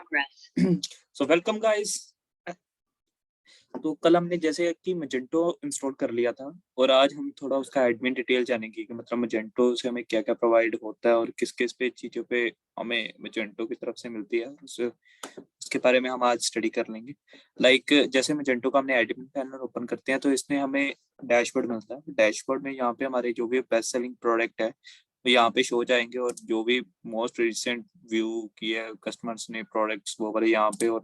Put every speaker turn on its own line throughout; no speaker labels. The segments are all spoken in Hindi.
So welcome guys. तो कल हमने जैसे कि मजेंटो इंस्टॉल कर लिया था और आज हम थोड़ा उसका एडमिन डिटेल जानेंगे कि मतलब मजेंटो से हमें क्या-क्या प्रोवाइड होता है और किस-किस पे चीज़ों पे हमें मजेंटो की तरफ से मिलती है। उसके बारे में हम आज स्टडी कर लेंगे। जैसे मजेंटो का हमने एडमिन पैनल ओपन करते हैं तो इसमें हमें डैशबोर्ड मिलता है। डैशबोर्ड में यहाँ पे हमारे जो भी बेस्ट सेलिंग प्रोडक्ट है, वो यहाँ पे शो हो जाएँगे और जो भी मोस्ट रिसेंट व्यू किए है कस्टमर्स ने प्रोडक्ट्स वो वाले यहाँ पे, और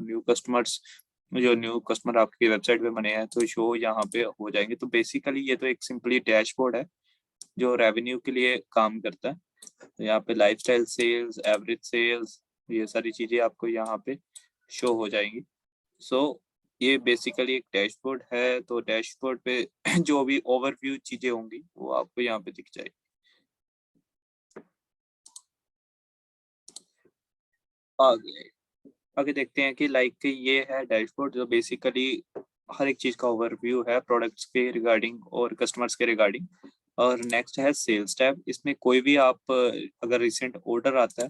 जो न्यू कस्टमर आपकी वेबसाइट पे बने हैं तो शो यहाँ पे हो जाएंगे। तो बेसिकली ये तो एक सिंपली डैशबोर्ड है जो रेवेन्यू के लिए काम करता है। तो यहाँ पे लाइफस्टाइल सेल्स, एवरेज सेल्स, ये सारी चीजें आपको यहाँ पे शो हो जाएंगी। सो ये बेसिकली एक डैशबोर्ड है। तो डैशबोर्ड पे जो भी ओवरव्यू चीजें होंगी वो आपको यहाँ पे दिख जाएगी। आगे आगे देखते हैं कि ये है डैशबोर्ड जो बेसिकली हर एक चीज का ओवरव्यू है प्रोडक्ट्स के रिगार्डिंग और कस्टमर्स के रिगार्डिंग। और नेक्स्ट है सेल्स टैब। इसमें कोई भी आप अगर रिसेंट ऑर्डर आता है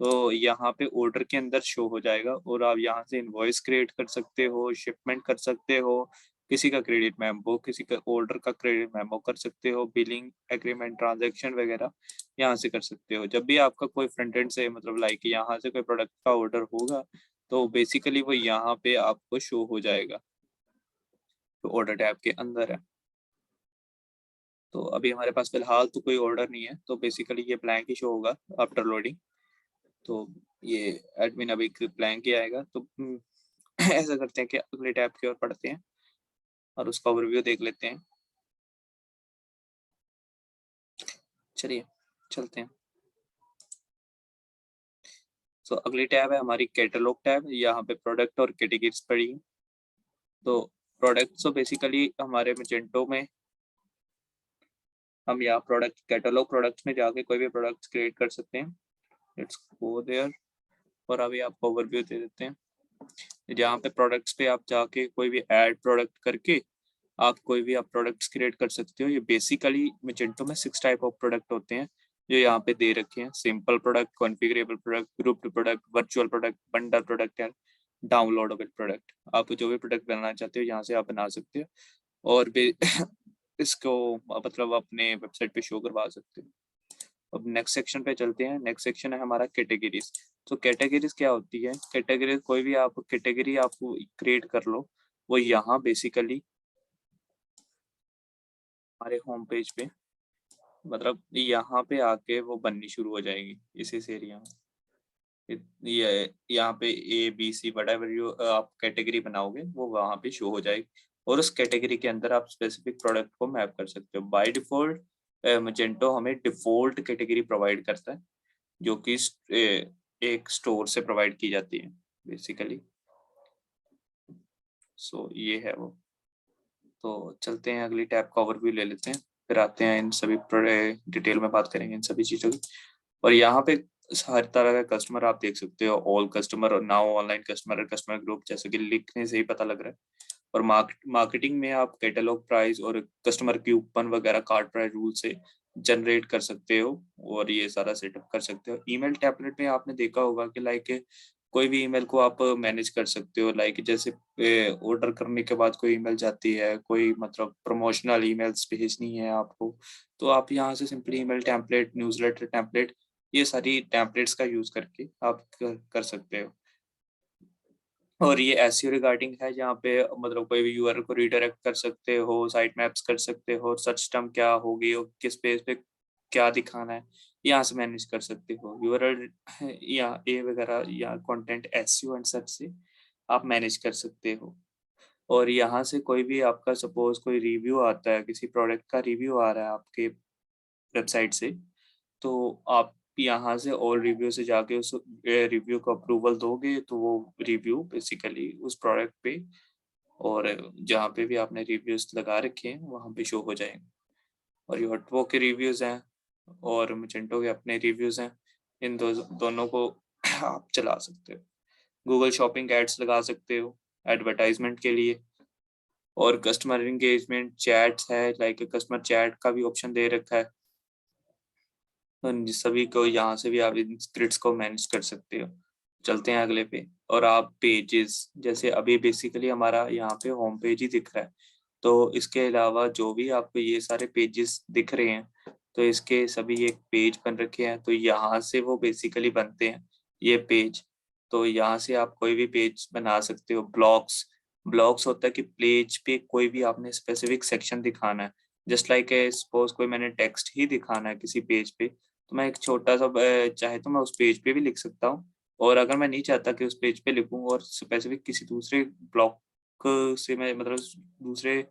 तो यहाँ पे ऑर्डर के अंदर शो हो जाएगा और आप यहाँ से इनवॉइस क्रिएट कर सकते हो, शिपमेंट कर सकते हो, किसी का क्रेडिट मेमो, किसी का ऑर्डर का क्रेडिट मेमो कर सकते हो, बिलिंग एग्रीमेंट, ट्रांजैक्शन वगैरह यहाँ से कर सकते हो। जब भी आपका कोई फ्रंट एंड से मतलब यहाँ से कोई प्रोडक्ट का ऑर्डर होगा तो बेसिकली वो यहाँ पे आपको शो हो जाएगा, तो ऑर्डर टैब के अंदर है। तो अभी हमारे पास फिलहाल तो कोई ऑर्डर नहीं है तो बेसिकली ये ब्लैंक ही शो होगा आफ्टर लोडिंग। तो ये एडमिन अभी ब्लैंक ही आएगा। तो ऐसा करते हैं कि अगले टैब की ओर पढ़ते हैं और उसका ओवरव्यू देख लेते हैं। चलिए चलते हैं। तो अगली टैब है हमारी कैटलॉग टैब। यहाँ पे प्रोडक्ट और कैटेगरीज पड़ी है। तो प्रोडक्ट तो बेसिकली हमारे मजेंटो में हम यहाँ प्रोडक्ट कैटलॉग प्रोडक्ट्स में जाके कोई भी प्रोडक्ट्स क्रिएट कर सकते हैं। Let's go there. और अभी आपको ओवरव्यू दे देते हैं। जहाँ पे प्रोडक्ट्स पे आप जाके कोई भी ऐड प्रोडक्ट करके आप कोई भी आप प्रोडक्ट्स क्रिएट कर सकते हो। ये बेसिकली मजेंटो में 6 टाइप ऑफ प्रोडक्ट होते हैं जो यहाँ पे दे रखे हैं। Simple product, configurable product, grouped product, virtual product, bundle product and downloadable product. आप जो भी प्रोडक्ट बनाना चाहते हो यहाँ से आप बना सकते हो और इसको मतलब अपने वेबसाइट पे शो करवा सकते हो। अब नेक्स्ट सेक्शन पे चलते हैं। नेक्स्ट सेक्शन है हमारा कैटेगरीज। तो कैटेगरीज क्या होती है? कैटेगरीज कोई भी आप कैटेगरी आप क्रिएट कर लो, वो यहाँ बेसिकली हमारे होम पेज पे मतलब यहाँ पे आके वो बननी शुरू हो जाएगी इस एरिया में। ये यहाँ पे ABC व्हाटएवर यू आप कैटेगरी बनाओगे वो वहाँ पे शो हो जाएगी और उस कैटेगरी के अंदर आप स्पेसिफिक प्रोडक्ट को मैप कर सकते हो। बाय डिफॉल्ट मजेंटो हमें डिफॉल्ट कैटेगरी प्रोवाइड करता है जो कि एक स्टोर से प्रोवाइड की जाती है बेसिकली। सो ये है वो। तो चलते हैं अगली टैब का ओवरव्यू ले लेते हैं, फिर आते हैं इन सभी डिटेल में बात करेंगे इन सभी चीज़ों की। और यहाँ पे हर तरह का कस्टमर आप देख सकते हो, ऑल कस्टमर और now online customer, customer group, जैसे कि लिखने से ही पता लग रहा है। और मार्केटिंग में आप कैटलॉग प्राइस और कस्टमर कूपन वगैरह कार्ड प्राइस रूल से जनरेट कर सकते हो और ये सारा सेटअप कर सकते हो। ईमेल टेम्पलेट में आपने देखा होगा कि कोई भी ईमेल को आप मैनेज कर सकते हो। जैसे ऑर्डर करने के बाद कोई ईमेल जाती है, कोई मतलब प्रमोशनल ईमेल्स भेजनी है आपको, तो आप यहाँ से simply email template, newsletter template, ये सारी टेम्पलेट्स का यूज करके आप कर सकते हो। और ये एसईओ रिगार्डिंग है जहाँ पे मतलब कोई भी यूआरएल को रीडायरेक्ट कर सकते हो, साइट मैप्स कर सकते हो, सर्च टर्म क्या होगी और किस पेज पे क्या दिखाना है, यहाँ से मैनेज कर सकते हो। यूआरएल या ए वगैरह या कंटेंट एसईओ एंड सर्च से आप मैनेज कर सकते हो। और यहाँ से कोई भी आपका सपोज कोई रिव्यू आता है, किसी प्रोडक्ट का रिव्यू आ रहा है आपके वेबसाइट से, तो आप यहाँ से ऑल रिव्यू से जाके उस रिव्यू को अप्रूवल दोगे तो वो रिव्यू बेसिकली उस प्रोडक्ट पे और जहाँ पे भी आपने रिव्यूज लगा रखे हैं वहाँ पे शो हो जाएंगे। और ये हॉटवो के रिव्यूज हैं और मजेंटो के अपने रिव्यूज हैं। इन दोनों को आप चला सकते हो। गूगल शॉपिंग एड्स लगा सकते हो एडवर्टाइजमेंट के लिए। और कस्टमर एंगेजमेंट चैट्स है, कस्टमर चैट का भी ऑप्शन दे रखा है। सभी को यहाँ से भी आप इन स्क्रिप्ट्स को मैनेज कर सकते हो। चलते हैं अगले पे। और आप पेजेस, जैसे अभी बेसिकली हमारा यहाँ पे होम पेज ही दिख रहा है, तो इसके अलावा जो भी आपको ये सारे पेजेस दिख रहे हैं, तो इसके सभी एक पेज बन रखे हैं, तो यहाँ से वो बेसिकली बनते हैं ये पेज। तो यहाँ से आप कोई भी पेज बना सकते हो। ब्लॉक्स, ब्लॉक्स होता है कि पेज पे कोई भी आपने स्पेसिफिक सेक्शन दिखाना है। जस्ट लाइक सपोज कोई मैंने टेक्स्ट ही दिखाना है किसी पेज पे, तो मैं एक छोटा सा चाहे तो मैं उस पेज पे भी लिख सकता हूँ। और अगर मैं नहीं चाहता कि उस पेज पे लिखूं और स्पेसिफिक किसी दूसरे ब्लॉक से मैं मतलब दूसरे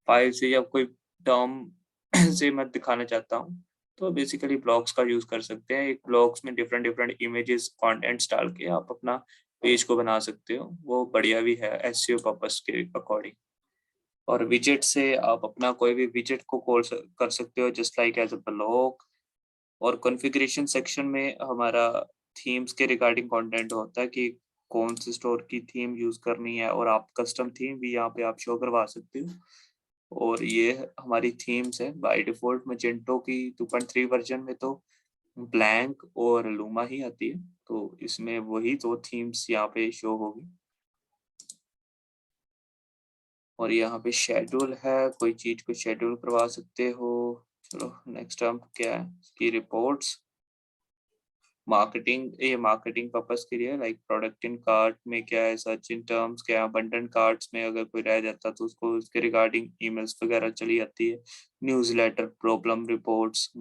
फाइल से या कोई टर्म से मैं दिखाना चाहता हूँ, तो बेसिकली ब्लॉक्स का यूज कर सकते हैं। एक ब्लॉक्स में डिफरेंट डिफरेंट इमेजेस कंटेंट्स डाल के आप अपना पेज को बना सकते हो, वो बढ़िया भी है एसईओ पर्पस के अकॉर्डिंग। और विजेट से आप अपना कोई भी विजेट को कॉल कर सकते हो just like as a block. और कॉन्फ़िगरेशन सेक्शन में हमारा थीम्स के रिगार्डिंग कंटेंट होता है कि कौन सी स्टोर की थीम यूज करनी है, और आप कस्टम थीम भी यहाँ पे आप शो करवा सकते हो। और ये हमारी थीम्स है बाय डिफॉल्ट। मैजेंटो की 2.3 वर्जन में तो ब्लैंक और लूमा ही आती है, तो इसमें वही दो थीम्स यहाँ पे शो होगी। और यहाँ पे शेड्यूल है, कोई चीज को शेड्यूल करवा सकते हो। चलो नेक्स्ट हम क्या है इसकी रिपोर्ट्स। मार्केटिंग, ये मार्केटिंग पर्पस के लिए लाइक प्रोडक्ट इन कार्ट में क्या है, सर्च इन टर्म्स क्या है, अबंडेंट कार्ट्स में अगर कोई रह जाता तो उसको उसके रिगार्डिंग ईमेल्स वगैरह चली जाती है। Newsletter, problem reports,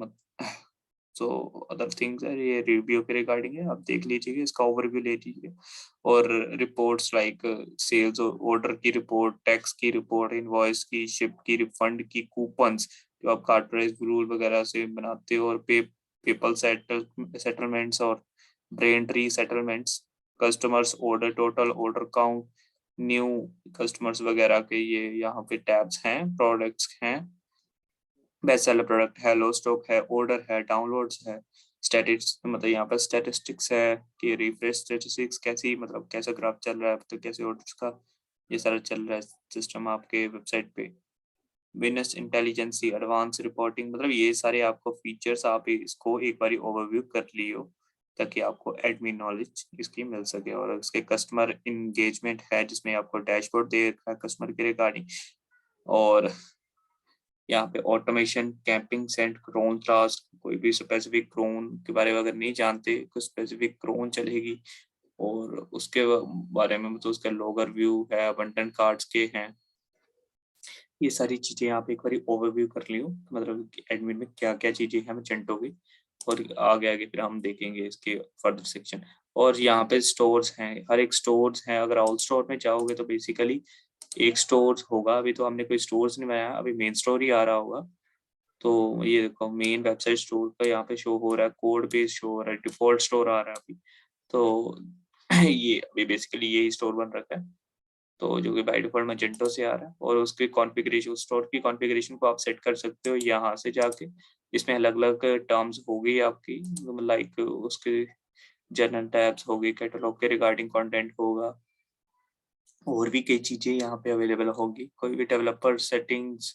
so other things है, ये रिव्यू के रिगार्डिंग है, आप देख लीजिए इसका ओवरव्यू ले लीजिए। और रिपोर्ट्स लाइक सेल्स ऑर्डर की रिपोर्ट, टैक्स की रिपोर्ट, इनवॉइस की, शिप की, रिफंड की, कूपन्स जो आप कार्ड प्राइस रूल वगैरह से बनाते हो, और पेपल सेटलमेंट्स और brain tree settlements, customers order total, order count, new customers वगैरह के ये यहाँ पे टैब्स हैं। प्रोडक्ट्स हैं, बेस्ट सेलर प्रोडक्ट है, लो स्टॉक है, ऑर्डर है, डाउनलोड्स है, स्टैटिस्टिक्स मतलब यहाँ पर स्टैटिस्टिक्स है कि रिफ्रेश स्टैटिस्टिक्स कैसी मतलब कैसा ग्राफ चल रहा है, तो कैसे ऑर्डर्स का ये सारा चल रहा है सिस्टम आपके वेबसाइट पे। बिजनेस इंटेलिजेंसी, एडवांस रिपोर्टिंग, मतलब ये सारे आपको फीचर्स, आप इसको एक बार ओवरव्यू कर लियो ताकि आपको एडमिन नॉलेज इसकी मिल सके। और उसके कस्टमर इंगेजमेंट है जिसमें आपको डैशबोर्ड दे रखा है कस्टमर के रिगार्डिंग। और यहाँ पे automation, camping sent, cron task, कोई भी स्पेसिफिक क्रोन के बारे में अगर नहीं जानते, कुछ स्पेसिफिक क्रोन चलेगी। और उसके बारे में मतलब उसका लॉगर व्यू है, अबंडन कार्ड्स के हैं, ये सारी चीजें आप एक बार ओवरव्यू कर लियो, मतलब एडमिन में क्या क्या चीजें हैं मैजेंटो की। और आगे आगे फिर हम देखेंगे इसके फर्दर सेक्शन। और यहाँ पे स्टोर्स हैं, हर एक स्टोर्स हैं। अगर ऑल स्टोर में जाओगे तो बेसिकली एक स्टोर होगा, अभी तो हमने कोई स्टोर्स नहीं बनाया, अभी मेन स्टोर ही आ रहा होगा। तो ये देखो मेन वेबसाइट स्टोर का यहाँ पे शो हो रहा है, कोड बेस शो हो रहा है, डिफॉल्ट स्टोर आ रहा है अभी। तो ये अभी बेसिकली यही स्टोर बन रखा है, तो जो कि बाय डिफॉल्ट मैजेंटो से आ रहा है। और उसके कॉन्फ़िगरेशन, स्टोर की कॉन्फ़िगरेशन को आप सेट कर सकते हो यहाँ से जाके। इसमें अलग अलग टर्म्स होगी आपकी, लाइक उसके जनरल टैब्स होगी, कैटलॉग के रिगार्डिंग कंटेंट होगा, और भी कई चीजें यहाँ पे अवेलेबल होगी। कोई भी डेवलपर सेटिंग्स,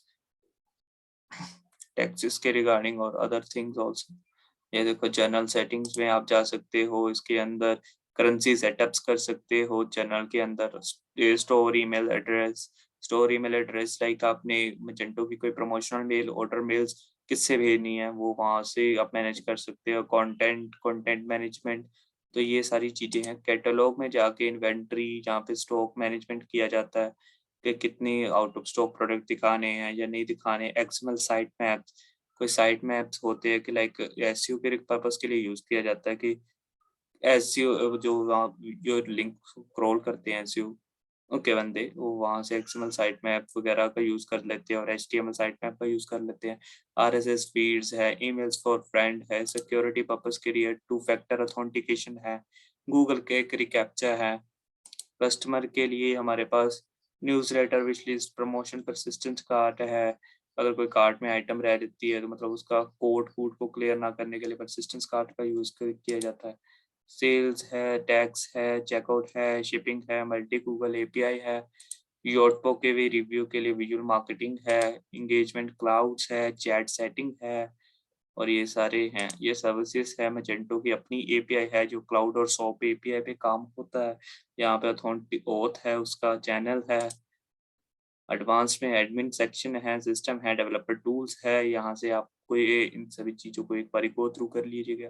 टैक्सेस के रिगार्डिंग और अदर थिंग्स आल्सो। ये देखो जनरल सेटिंग्स में आप जा सकते हो, इसके अंदर करेंसी सेटअप्स कर सकते हो जनरल के अंदर। Store email address, store email address like आपने मैजेंटो की कोई प्रमोशनल मेल, ऑर्डर मेल्स किससे भेजनी है वो वहां से आप मैनेज कर सकते हो। कंटेंट, कंटेंट मैनेजमेंट, तो ये सारी चीजें हैं। कैटलॉग में जाके इन्वेंट्री, जहाँ पे स्टॉक मैनेजमेंट किया जाता है कि कितनी आउट ऑफ स्टॉक प्रोडक्ट दिखाने हैं या नहीं दिखाने। एक्सएमएल साइट मैप्स, कोई साइट मैप्स होते हैं कि लाइक एसईओ के पर्पस के लिए यूज किया जाता है कि एसईओ जो वहाँ जो लिंक क्रॉल करते हैं एसईओ के बंदे, वो वहां से एक्सएमएल साइट मैप वगैरह का यूज कर लेते हैं और एचटीएमएल साइट मैप का यूज कर लेते हैं। आरएसएस फीड्स है, ईमेल्स फॉर फ्रेंड है, सिक्योरिटी पर्पस के लिए टू फैक्टर ऑथेंटिकेशन है, गूगल के रिकैप्चा है। कस्टमर के लिए हमारे पास newsletter, wish list, promotion, persistence cart है। अगर कोई कार्ट में आइटम रह जाती है तो मतलब उसका कोड को क्लियर ना करने के लिए परसिस्टेंस कार्ट का यूज किया जाता है। सेल्स है, टैक्स है, चेकआउट है, शिपिंग है, मल्टी गूगल एपीआई है, योटपो के भी रिव्यू के लिए विजुअल मार्केटिंग है, इंगेजमेंट क्लाउड्स है, चैट सेटिंग है, और ये सारे हैं, ये सर्विसेज है मैजेंटो की अपनी एपीआई है जो क्लाउड और सॉप एपीआई पे काम होता है। यहाँ पे अथॉरिटी ओथ है, उसका चैनल है, एडवांस में एडमिन सेक्शन है, सिस्टम है, डेवलपर टूल्स है। यहाँ से आपको ये इन सभी चीज़ों को एक बार गो थ्रू कर लीजिएगा।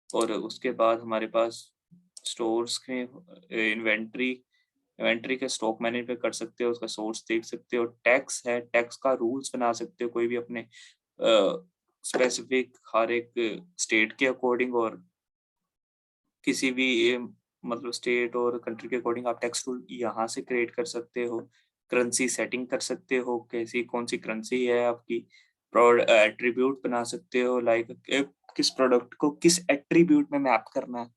और उसके बाद हमारे पास स्टोर्स के इन्वेंट्री इन्वेंट्री के स्टॉक मैनेजमेंट कर सकते हो, उसका सोर्स देख सकते हो। टैक्स है, टैक्स का रूल्स बना सकते हो कोई भी अपने स्पेसिफिक हर एक स्टेट के अकॉर्डिंग, और किसी भी मतलब स्टेट और कंट्री के अकॉर्डिंग आप टैक्स रूल यहाँ से क्रिएट कर सकते हो। करेंसी सेटिंग कर सकते हो, कैसी कौन सी करेंसी है आपकी। एट्रीब्यूट बना सकते हो, लाइक किस प्रोडक्ट को किस एट्रीब्यूट में मैप करना है,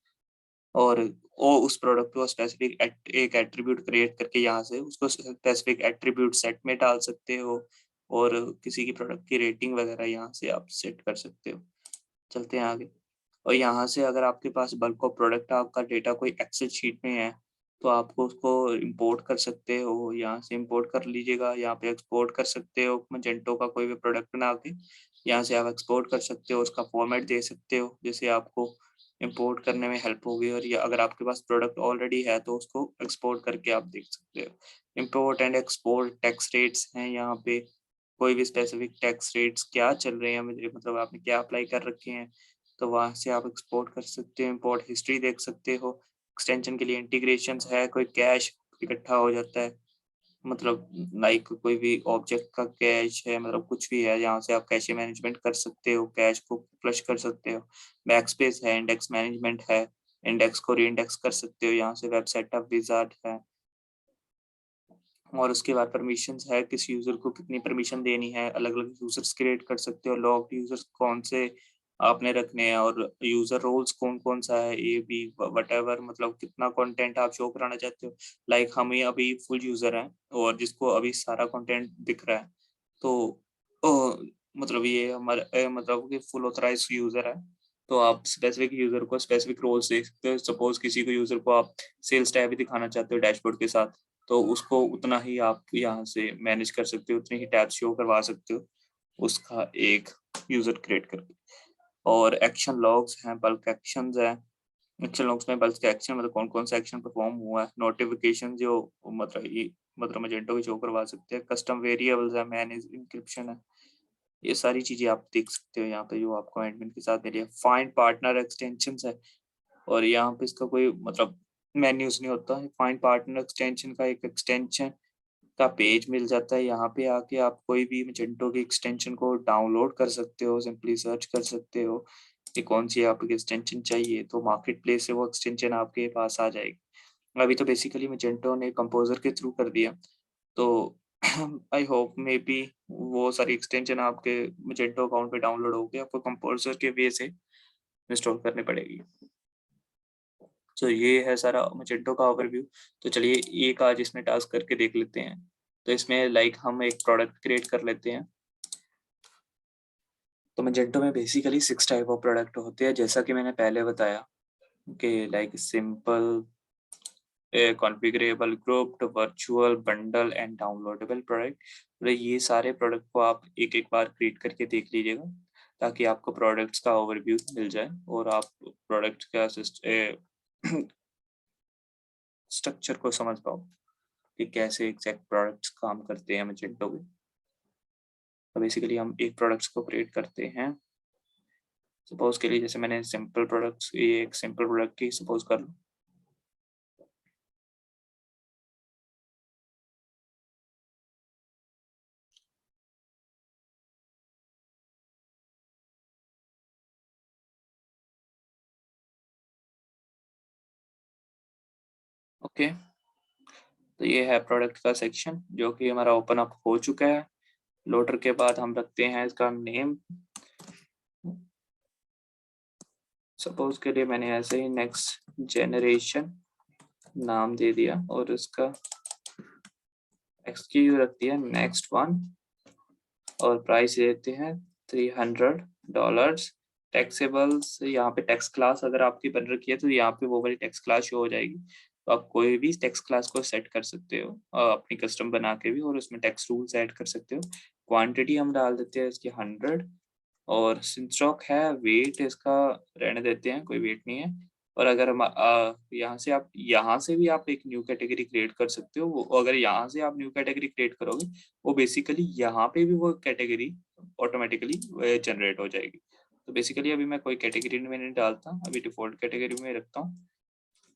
और वो उस प्रोडक्ट को स्पेसिफिक एक एट्रीब्यूट क्रिएट करके यहाँ से उसको स्पेसिफिक एट्रीब्यूट सेट में डाल सकते हो। और किसी की प्रोडक्ट की रेटिंग वगैरह यहाँ से आप सेट कर सकते हो। चलते हैं आगे। और यहाँ से अगर आपके पास बल्क ऑफ प्रोडक्ट आपका डेटा कोई एक्सेल शीट में है तो आपको उसको इंपोर्ट कर सकते हो, यहाँ से इंपोर्ट कर लीजिएगा। यहाँ पे एक्सपोर्ट कर सकते हो, मैजेंटो का कोई भी प्रोडक्ट बना के यहाँ से आप एक्सपोर्ट कर सकते हो, उसका फॉर्मेट दे सकते हो जैसे आपको इंपोर्ट करने में हेल्प होगी। और या अगर आपके पास प्रोडक्ट ऑलरेडी है तो उसको एक्सपोर्ट करके आप देख सकते हो। Import and export tax rates हैं यहाँ पे, कोई भी स्पेसिफिक टैक्स रेट्स क्या चल रहे हैं, मुझे मतलब आपने क्या अप्लाई कर रखे हैं, तो वहां से आप एक्सपोर्ट कर सकते हो। इंपोर्ट हिस्ट्री देख सकते हो। एक्सटेंशन के लिए इंटीग्रेशंस है, कोई कैश इकट्ठा हो जाता है, मतलब लाइक कोई भी ऑब्जेक्ट का कैश है, मतलब कुछ भी है, यहाँ से आप कैश मैनेजमेंट कर सकते हो, कैश को फ्लश कर सकते हो। बैकस्पेस है, इंडेक्स मैनेजमेंट है, इंडेक्स को रीइंडेक्स कर सकते हो यहाँ से। वेब सेटअप विजार्ड है। और उसके बाद परमिशंस है, किस यूजर को कितनी परमिशन देनी है, अलग अलग यूजर्स क्रिएट कर सकते हो। लॉक्ड यूजर्स कौन से आपने रखने हैं, और यूजर रोल्स कौन कौन सा है, ए बी वटेवर, मतलब कितना कंटेंट आप शो कराना चाहते हो। लाइक हम ही अभी फुल यूजर हैं और जिसको अभी सारा कंटेंट दिख रहा है, तो मतलब ये हमारे मतलब कि फुल ऑथराइज यूजर है, तो आप स्पेसिफिक यूजर को स्पेसिफिक रोल्स दे सकते हो। सपोज किसी को यूजर को आप सेल्स टैब भी दिखाना चाहते हो डैशबोर्ड के साथ, तो उसको उतना ही आप यहाँ से मैनेज कर सकते हो, उतनी ही टैब शो करवा सकते हो उसका एक यूजर क्रिएट करके। और एक्शन लॉग्स हैं, बल्क एक्शंस हैं। एक्शन लॉग्स में बल्क एक्शन मतलब कौन कौन सा एक्शन परफॉर्म हुआ है, नोटिफिकेशन जो मतलब ये मतलब मैजेंटो को शो करवा सकते हैं। कस्टम वेरिएबल्स है, मैनेज इंक्रिप्शन है, ये सारी चीजें आप देख सकते हो यहाँ पे जो आपको एडमिन के साथ मिली है। फाइंड पार्टनर एक्सटेंशन है, और यहाँ पे इसका कोई मतलब मेन्यूज नहीं होता है। फाइंड पार्टनर एक्सटेंशन का एक एक्सटेंशन का पेज मिल जाता है, यहाँ पे आके आप कोई भी मैजेंटो की एक्सटेंशन को डाउनलोड कर सकते हो, सिंपली सर्च कर सकते हो कि कौन सी आपकी एक्सटेंशन चाहिए, तो मार्केट प्लेस से वो एक्सटेंशन आपके पास आ जाएगी। अभी तो बेसिकली मैजेंटो ने कंपोजर के थ्रू कर दिया, तो आई होप मे बी वो सारी एक्सटेंशन आपके मैजेंटो अकाउंट पे डाउनलोड होगी, आपको कंपोजर के वे से इंस्टॉल करनी पड़ेगी। तो ये है सारा मैजेंटो का ओवरव्यू। तो चलिए एक आज इसमें टास्क करके देख लेते हैं। तो इसमें लाइक हम एक प्रोडक्ट क्रिएट कर लेते हैं। तो मैजेंटो में बेसिकली 6 टाइप ऑफ प्रोडक्ट होते हैं, जैसा कि मैंने पहले बताया कि like simple, configurable, grouped, virtual, bundle and downloadable product. तो ये सारे प्रोडक्ट को आप एक एक बार क्रिएट करके देख लीजिएगा ताकि आपको प्रोडक्ट्स का ओवरव्यू मिल जाए और आप प्रोडक्ट का स्ट्रक्चर को समझ पाओ कि कैसे एग्जैक्ट प्रोडक्ट्स काम करते हैं मैजेंटो में। तो बेसिकली हम एक प्रोडक्ट्स को क्रिएट करते हैं। सपोज के लिए जैसे मैंने सिंपल प्रोडक्ट्स, ये एक सिंपल प्रोडक्ट की सपोज कर लो। ओके, तो ये है प्रोडक्ट का सेक्शन जो कि हमारा ओपन अप हो चुका है। लोडर के बाद हम रखते हैं इसका नेम। सपोज के लिए मैंने ऐसे ही नेक्स्ट जनरेशन नाम दे दिया और इसका एक्सक्यू रख दिया नेक्स्ट वन, और प्राइस देते हैं $300। टैक्सेबल्स, यहाँ पे टैक्स क्लास अगर आपकी बन रखी है तो यहाँ पे वो वाली टैक्स क्लास शो हो जाएगी। तो आप कोई भी टैक्स क्लास को सेट कर सकते हो अपनी कस्टम बना के भी, और उसमें टैक्स रूल्स ऐड कर सकते हो। क्वांटिटी हम डाल देते हैं इसकी 100, और सिंस्टॉक है, वेट इसका रहने देते हैं, कोई वेट नहीं है। और अगर हम यहाँ से भी आप एक न्यू कैटेगरी क्रिएट कर सकते हो। वो अगर यहाँ से आप न्यू कैटेगरी क्रिएट करोगे, वो बेसिकली यहाँ पे भी वो कैटेगरी ऑटोमेटिकली जनरेट हो जाएगी। तो बेसिकली अभी मैं कोई कैटेगरी में नहीं डालता, अभी डिफॉल्ट कैटेगरी में रखता हूँ।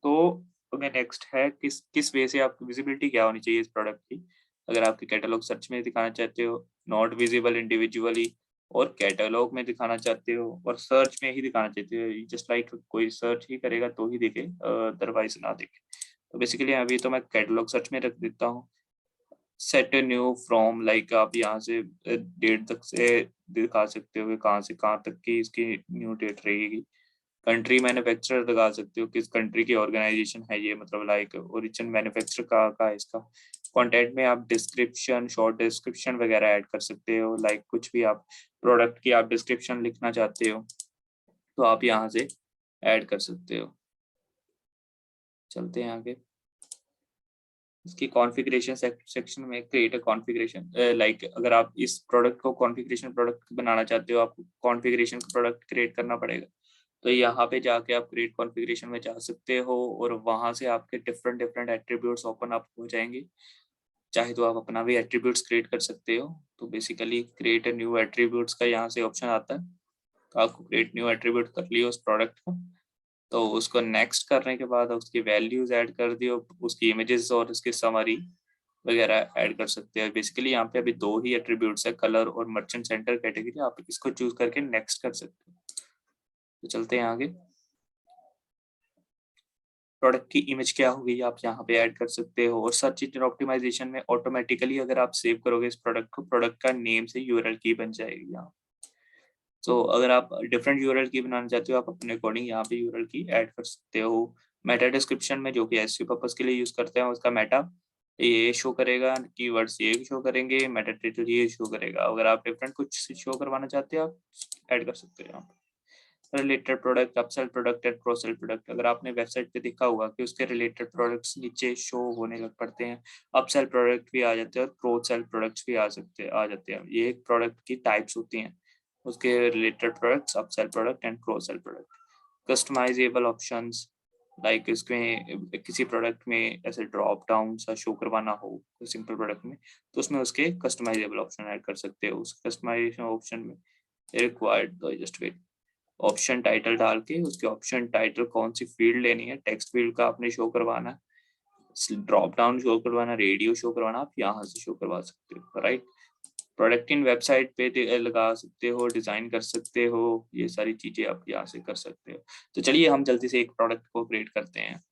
तो मैं नेक्स्ट है किस किस वे से आपकी विजिबिलिटी क्या होनी चाहिए इस प्रोडक्ट की। अगर आपके कैटलॉग सर्च में दिखाना चाहते हो, नॉट विजिबल इंडिविजुअली, और कैटलॉग में दिखाना चाहते हो, और सर्च में ही दिखाना चाहते हो, जस्ट लाइक कोई सर्च ही करेगा तो ही दिखे, अदरवाइज ना दिखे। तो बेसिकली अभी तो मैं कैटलॉग सर्च में रख देता हूँ। सेट न्यू फ्रॉम, लाइक आप यहाँ से डेट तक से दिखा सकते हो कि कहाँ से कहाँ तक की इसकी न्यू डेट रहेगी। कंट्री मैन्युफैक्चरर लगा सकते हो, किस कंट्री की ऑर्गेनाइजेशन है ये, मतलब लाइक ओरिजिन मैन्युफैक्चर का है इसका। कंटेंट में आप डिस्क्रिप्शन, शॉर्ट डिस्क्रिप्शन वगैरह ऐड कर सकते हो, लाइक कुछ भी आप प्रोडक्ट की आप डिस्क्रिप्शन लिखना चाहते हो तो आप यहाँ से ऐड कर सकते हो। चलते हैं आगे। इसकी कॉन्फ़िगरेशन सेक्शन में क्रिएट अ कॉन्फ़िगरेशन, लाइक अगर आप इस प्रोडक्ट को कॉन्फ़िगरेशन प्रोडक्ट बनाना चाहते हो, आपको कॉन्फ़िगरेशन प्रोडक्ट क्रिएट करना पड़ेगा। तो यहाँ पे जाके आप क्रिएट कॉन्फ़िगरेशन में जा सकते हो और वहां से आपके different different attributes open up हो जाएंगे। चाहे तो आप अपना भी एट्रीब्यूट्स क्रिएट कर सकते हो। तो basically create a new attributes का यहाँ से ऑप्शन आता है। तो आपको क्रिएट न्यू एट्रीब्यूट कर लियो उस प्रोडक्ट का। तो उसको नेक्स्ट करने के बाद उसकी वैल्यूज ऐड कर दियो, उसकी इमेजेस और उसकी समरी वगैरह ऐड कर सकते हैं। बेसिकली यहाँ पे अभी दो ही एट्रीब्यूट्स है, कलर और मर्चेंट सेंटर कैटेगरी। आप इसको चूज करके नेक्स्ट कर सकते हो। तो चलते हैं आगे। प्रोडक्ट की इमेज क्या होगी आप यहाँ पे ऐड कर सकते हो। और सर्च इंजन ऑप्टिमाइजेशन में ऑटोमेटिकली अगर आप सेव करोगे इस प्रोडक्ट को, प्रोडक्ट का नेम से यूआरएल की बन जाएगी यहाँ। तो अगर आप डिफरेंट यूआरएल की बनाना चाहते हो, आप अपने अकॉर्डिंग यहाँ पे यूआरएल की ऐड कर सकते हो। मेटा डिस्क्रिप्शन में, जो कि एसईओ पर्पस के लिए यूज करते हैं, उसका मेटा ये शो करेगा, कीवर्ड्स ये शो करेंगे, मेटा टाइटल ये शो करेगा। अगर आप डिफरेंट कुछ शो करवाना चाहते हो, आप ऐड कर सकते हो यहाँ पे। Related product, upsell product and cross sell product. अगर आपने वेबसाइट पे देखा होगा कि उसके रिलेटेड प्रोडक्ट्स नीचे शो होने लग पड़ते हैं, अपसेल प्रोडक्ट भी आ जाते हैं और क्रॉस सेल प्रोडक्ट्स भी आ जाते हैं। ये एक प्रोडक्ट की टाइप्स होती हैं, उसके related products, upsell product and cross sell product. Customisable options, like इसमें किसी प्रोडक्ट में ऐसे ड्रॉप डाउन सा शो करवाना हो सिंपल प्रोडक्ट में, तो उसमें उसके कस्टमाइजेबल ऑप्शन ऐड कर सकते हो। उस कस्टमाइजेशन ऑप्शन में रिक्वायर्ड, तो जस्ट वेट, ऑप्शन टाइटल डाल के उसके ऑप्शन टाइटल कौन सी फील्ड लेनी है, टेक्स्ट फील्ड का आपने शो करवाना है, ड्रॉप डाउन शो करवाना, रेडियो शो करवाना, आप यहाँ से शो करवा सकते हो, राइट। प्रोडक्ट इन वेबसाइट पे लगा सकते हो, डिजाइन कर सकते हो, ये सारी चीजें आप यहाँ से कर सकते हो। तो चलिए हम जल्दी से एक प्रोडक्ट को क्रिएट करते हैं।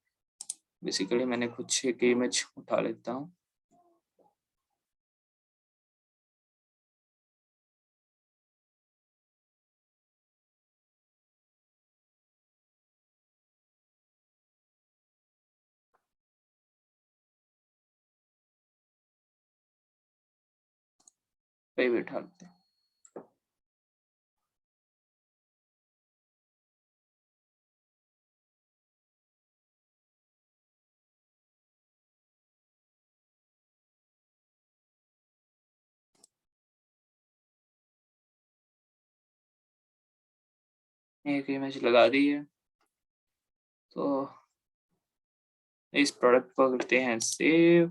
बेसिकली मैंने कुछ एक इमेज उठा लेता हूँ। पे भी उठा लेते हैं। एक इमेज लगा दी है। तो इस प्रोडक्ट को करते हैं सेव।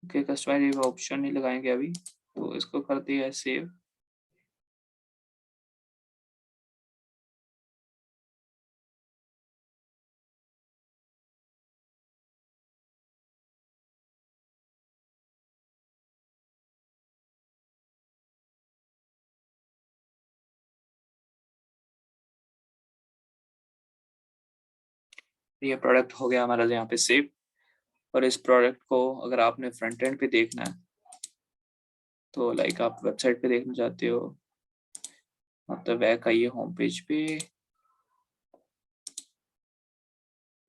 ओके, कस्टमाइज ऑप्शन नहीं लगाएंगे अभी, तो इसको कर दिया है सेव। ये प्रोडक्ट हो गया हमारा यहाँ पे सेव। और इस प्रोडक्ट को अगर आपने फ्रंट एंड पे देखना है, तो लाइक आप वेबसाइट पे देखना चाहते हो, मतलब बैक आइए होम पेज पे।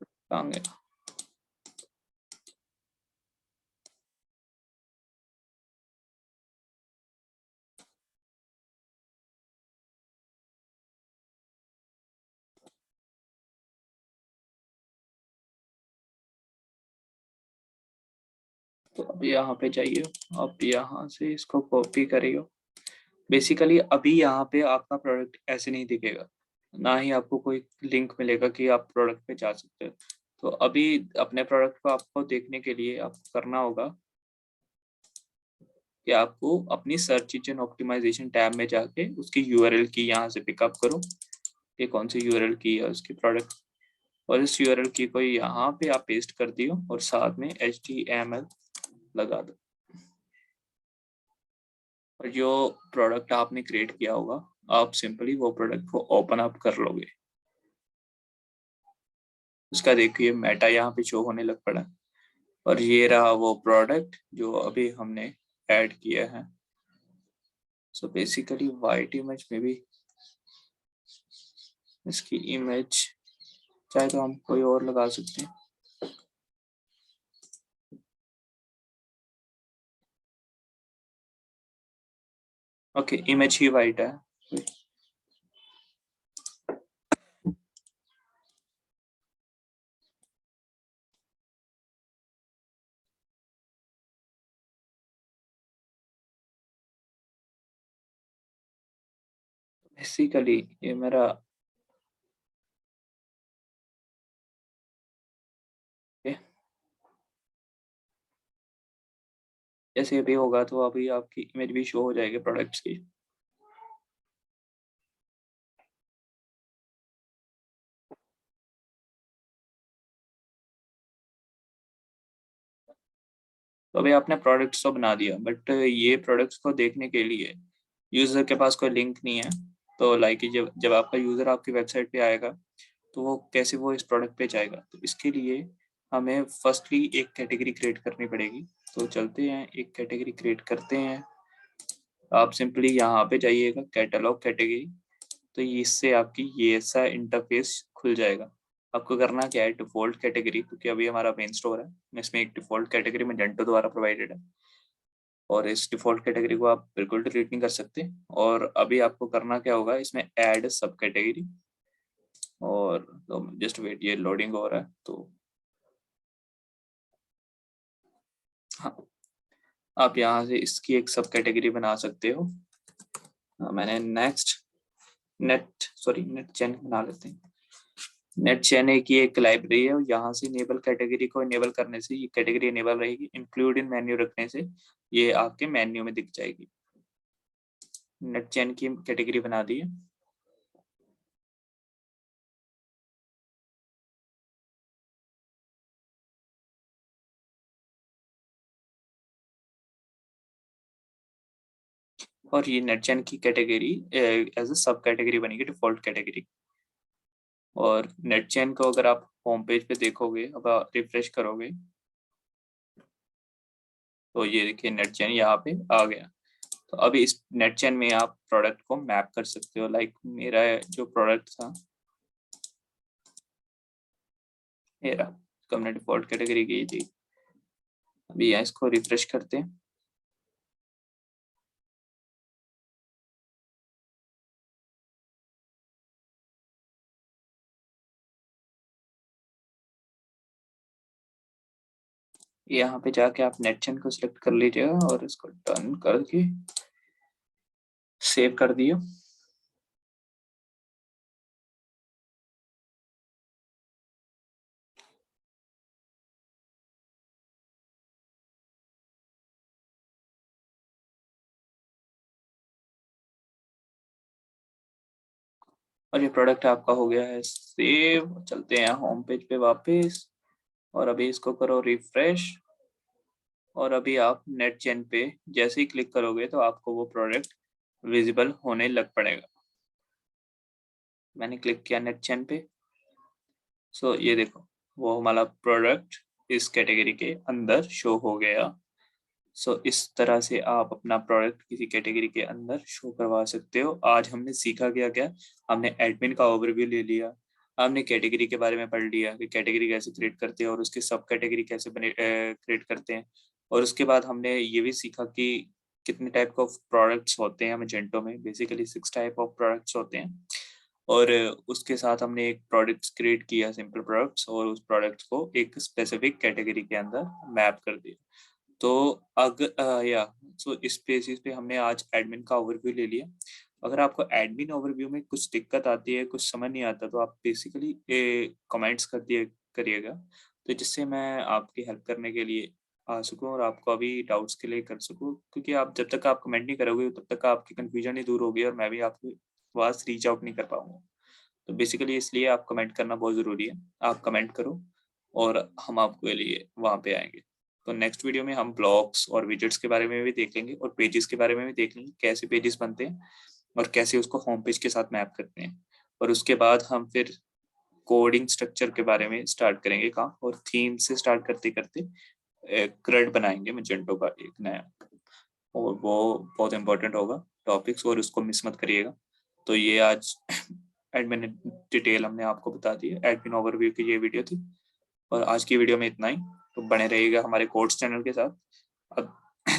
कहाँ गया? तो अब यहाँ पे जाइए, आप यहाँ से इसको कॉपी करियो, बेसिकली अभी यहाँ पे आपका प्रोडक्ट ऐसे नहीं दिखेगा, ना ही आपको कोई लिंक मिलेगा कि आप प्रोडक्ट पे जा सकते हो। तो अभी अपने प्रोडक्ट को आपको देखने के लिए आपको करना होगा कि आपको अपनी सर्च इंजन ऑप्टिमाइजेशन टैब में जाके उसकी यूआरएल की यहाँ से पिकअप करो, ये कौन सी यूआरएल की है उसकी प्रोडक्ट, और इस यूआरएल की को यहाँ पे आप पेस्ट कर दियो और साथ में HTML लगा दो, और जो प्रोडक्ट आपने क्रिएट किया होगा आप सिंपली वो प्रोडक्ट को ओपन अप कर लोगे। उसका देखिए मेटा यहाँ पे शो होने लग पड़ा, और ये रहा वो प्रोडक्ट जो अभी हमने ऐड किया है। सो बेसिकली वाइट इमेज में भी इसकी इमेज चाहे तो हम कोई और लगा सकते हैं। ओके, इमेज ही वाइट है। बेसिकली ये मेरा जैसे अभी होगा तो अभी आपकी इमेज भी शो हो जाएगी प्रोडक्ट्स की। तो अभी आपने प्रोडक्ट्स तो बना दिया, बट ये प्रोडक्ट्स को देखने के लिए यूजर के पास कोई लिंक नहीं है। तो लाइक जब जब आपका यूजर आपकी वेबसाइट पे आएगा तो वो कैसे वो इस प्रोडक्ट पे जाएगा, तो इसके लिए हमें फर्स्टली एक कैटेगरी क्रिएट करनी पड़ेगी। तो चलते हैं एक कैटेगरी क्रिएट करते हैं। आप सिंपली यहाँ पे जाइएगा कैटलॉग कैटेगरी, तो इससे आपकी ये ऐसा इंटरफेस खुल जाएगा। आपको करना क्या है, डिफॉल्ट कैटेगरी, क्योंकि अभी हमारा मेन स्टोर है इसमें एक डिफॉल्ट कैटेगरी मैजेंटो द्वारा प्रोवाइडेड है, और इस डिफॉल्ट कैटेगरी को आप बिल्कुल डिलीट नहीं कर सकते। और अभी आपको करना क्या होगा, इसमें ऐड सब कैटेगरी, और तो जस्ट वेट, ये लोडिंग हो रहा है। तो हाँ, आप यहाँ से इसकी एक सब कैटेगरी बना सकते हो। मैंने नेट चैन बना लेते हैं। नेट चैन की एक लाइब्रेरी है, और यहाँ से इनेबल कैटेगरी को इनेबल करने से ये कैटेगरी इनेबल रहेगी, इंक्लूड इन मेन्यू रखने से ये आपके मेन्यू में दिख जाएगी। नेट चैन की कैटेगरी बना दी है। और ये नेट चैन की कैटेगरी एज ए सब कैटेगरी बनेगी, डिफॉल्ट कैटेगरी। और नेट चैन को अगर आप होम पेज पे देखोगे, अब रिफ्रेश करोगे, तो ये देखिए नेट चैन यहाँ पे आ गया। तो अभी इस नेट चैन में आप प्रोडक्ट को मैप कर सकते हो। लाइक मेरा जो प्रोडक्ट था मेरा, इसको हमने डिफॉल्ट कैटेगरी की थी। अभी यहाँ इसको रिफ्रेश करते हैं। यहाँ पे जाके आप नेट चैन को सिलेक्ट कर लीजिएगा और इसको टर्न करके सेव कर दियो। और ये प्रोडक्ट आपका हो गया है सेव। चलते हैं होम पेज पे वापस, और अभी इसको करो रिफ्रेश। और अभी आप नेट चैन पे जैसे ही क्लिक करोगे तो आपको वो प्रोडक्ट विजिबल होने लग पड़ेगा। मैंने क्लिक किया नेट चैन पे, सो ये देखो वो हमारा प्रोडक्ट इस कैटेगरी के अंदर शो हो गया। सो इस तरह से आप अपना प्रोडक्ट किसी कैटेगरी के अंदर शो करवा सकते हो। आज हमने सीखा क्या क्या, हमने एडमिन का ओवरव्यू ले लिया, हमने कैटेगरी के बारे में पढ़ लिया कि कैटेगरी कैसे क्रिएट करते हैं और उसके सब कैटेगरी कैसे बने क्रिएट करते हैं। और उसके बाद हमने ये भी सीखा कि कितने टाइप ऑफ प्रोडक्ट्स होते हैं मैजेंटो में। बेसिकली 6 टाइप ऑफ प्रोडक्ट्स होते हैं, और उसके साथ हमने एक प्रोडक्ट्स क्रिएट किया, सिंपल प्रोडक्ट्स, और उस प्रोडक्ट्स को एक स्पेसिफिक कैटेगरी के अंदर मैप कर दिया। तो या सो इस बेसिस पे हमने आज एडमिन का ओवरव्यू ले लिया। अगर आपको एडमिन ओवरव्यू में कुछ दिक्कत आती है, कुछ समझ नहीं आता, तो आप बेसिकली कमेंट्स कर दिए करिएगा, तो जिससे मैं आपकी हेल्प करने के लिए आ सकूँ और आपको अभी डाउट्स क्लियर कर सकूँ, क्योंकि आप जब तक आप कमेंट नहीं करोगे तब तक आपकी कन्फ्यूजन नहीं दूर होगी और मैं भी आपके पास रीच आउट नहीं कर पाऊंगा। तो बेसिकली इसलिए आप कमेंट करना बहुत ज़रूरी है। आप कमेंट करो और हम आपके लिए वहाँ पे आएंगे। तो नेक्स्ट वीडियो में हम ब्लॉग्स और विजेट्स के बारे में भी देख लेंगे और पेजेस के बारे में भी देख लेंगे, कैसे पेजेस बनते हैं और कैसे उसको होम पेज के साथ मैप करते हैं। और उसके बाद हम फिर कोडिंग स्ट्रक्चर के बारे में स्टार्ट करेंगे काम, और थीम से स्टार्ट करते करते ग्रिड बनाएंगे मैजेंटो का एक नया, और वो बहुत इंपॉर्टेंट होगा टॉपिक्स, और उसको मिस मत करिएगा। तो ये आज एडमिन डिटेल हमने आपको बता दी है, एडमिन ओवरव्यू की ये वीडियो थी, और आज की वीडियो में इतना ही। तो बने रहिएगा हमारे कोर्स चैनल के साथ। अब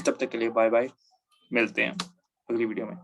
तब तक के लिए बाय बाय, मिलते हैं अगली वीडियो में।